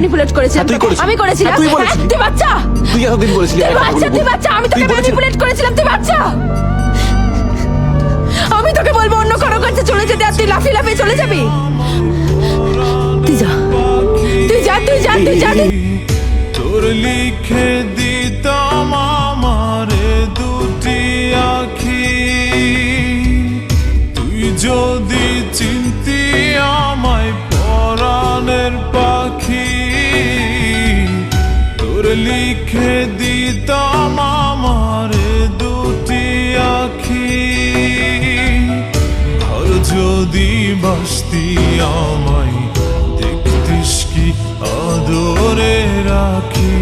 Manipulate করেছিলাম তুই করেছিস। আমি করেছিলাম তুই বলেছিলি। তুই বাচ্চা তুই এতদিন বলেছিলি তুই এই কথাগুলো বাচ্চা তুই বলতে। বাচ্চা আমি তুই তোকে বলেছিলি। ম্যানিপুলেট করেছিলাম তুই বাচ্চা আমি তোকে বলবো অন্য কারো কাছে চলে যেতে আর তুই লাফিয়ে লাফিয়ে চলে যাবি তুই যা তুই যা তুই যা তুই যা তুই তোর লিখে দিতাম আমারে দুটি আখি তুই যদি চিনতি আমায় পরাণের পাখি তোর লিখে দিতাম আমারে দুটি আখি আর যদি বাসতি আমায় দেখতিস কি আদরে রাখি